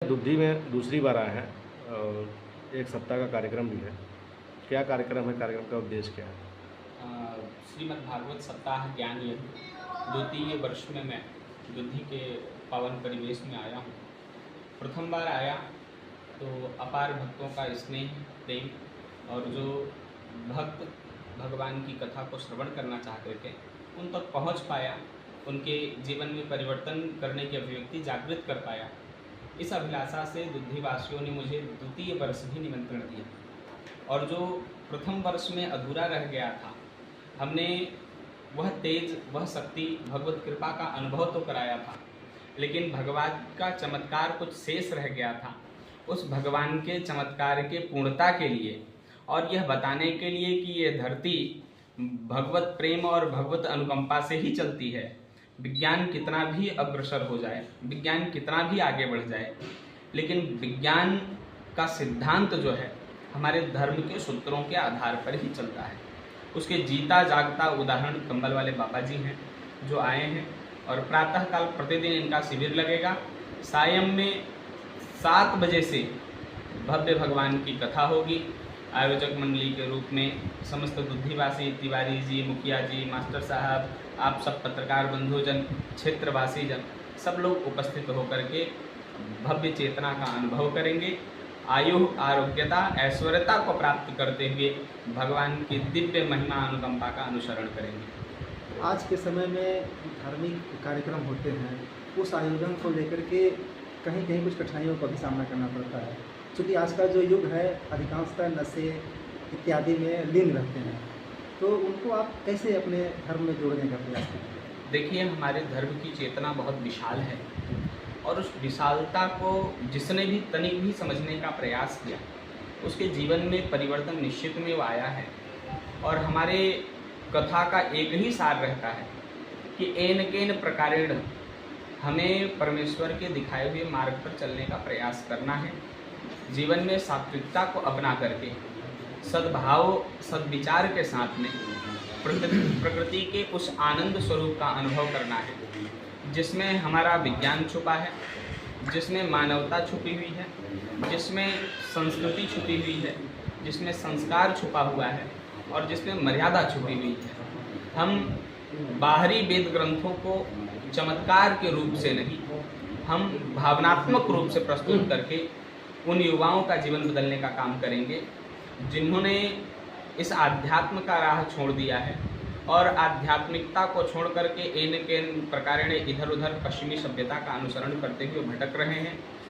दुद्धि में दूसरी बार आए हैं और एक सप्ताह का कार्यक्रम भी है। क्या कार्यक्रम है, कार्यक्रम का उद्देश्य क्या है? श्रीमद् भागवत सप्ताह ज्ञान यज्ञ द्वितीय वर्ष में मैं दुद्धि के पावन परिवेश में आया हूँ। प्रथम बार आया तो अपार भक्तों का स्नेह प्रेम और जो भक्त भगवान की कथा को श्रवण करना चाहते थे उन तक पहुँच पाया, उनके जीवन में परिवर्तन करने की अभिव्यक्ति जागृत कर पाया। इस अभिलाषा से दुद्धिवासियों ने मुझे द्वितीय वर्ष भी निमंत्रण दिया और जो प्रथम वर्ष में अधूरा रह गया था, हमने वह तेज, वह शक्ति, भगवत कृपा का अनुभव तो कराया था, लेकिन भगवान का चमत्कार कुछ शेष रह गया था। उस भगवान के चमत्कार के पूर्णता के लिए और यह बताने के लिए कि यह धरती भगवत प्रेम और भगवत अनुकंपा से ही चलती है। विज्ञान कितना भी अग्रसर हो जाए, विज्ञान कितना भी आगे बढ़ जाए, लेकिन विज्ञान का सिद्धांत जो है हमारे धर्म के सूत्रों के आधार पर ही चलता है। उसके जीता जागता उदाहरण कंबल वाले बाबा जी हैं जो आए हैं और प्रातःकाल प्रतिदिन इनका शिविर लगेगा। सायं में 7 बजे से भव्य भगवान की कथा होगी। आयोजक मंडली के रूप में समस्त दुद्धिवासी, तिवारी जी, मुखिया जी, मास्टर साहब, आप सब पत्रकार बंधुजन, क्षेत्रवासी जन, सब लोग उपस्थित होकर के भव्य चेतना का अनुभव करेंगे। आयु, आरोग्यता, ऐश्वर्यता को प्राप्त करते हुए भगवान की दिव्य महिमा अनुकंपा का अनुसरण करेंगे। आज के समय में धार्मिक कार्यक्रम होते हैं, उस आयोजन को लेकर के कहीं कहीं कुछ कठिनाइयों का भी सामना करना पड़ता है, क्योंकि आज का जो युग है अधिकांशतः नशे इत्यादि में लीन रहते हैं, तो उनको आप कैसे अपने धर्म में जोड़ने का प्रयास करते हैं? देखिए, हमारे धर्म की चेतना बहुत विशाल है और उस विशालता को जिसने भी तनिक भी समझने का प्रयास किया उसके जीवन में परिवर्तन निश्चित में वो आया है। और हमारे कथा का एक ही सार रहता है कि एन केन प्रकारेण हमें परमेश्वर के दिखाए हुए मार्ग पर चलने का प्रयास करना है। जीवन में सात्विकता को अपना करके सद्भाव, सद्विचार के साथ में प्रकृति के उस आनंद स्वरूप का अनुभव करना है जिसमें हमारा विज्ञान छुपा है, जिसमें मानवता छुपी हुई है, जिसमें संस्कृति छुपी हुई है, जिसमें संस्कार छुपा हुआ है और जिसमें मर्यादा छुपी हुई है। हम बाहरी वेद ग्रंथों को चमत्कार के रूप से नहीं, हम भावनात्मक रूप से प्रस्तुत करके उन युवाओं का जीवन बदलने का काम करेंगे जिन्होंने इस आध्यात्म का राह छोड़ दिया है और आध्यात्मिकता को छोड़ करके एन केन प्रकारेण इधर उधर पश्चिमी सभ्यता का अनुसरण करते हुए भटक रहे हैं।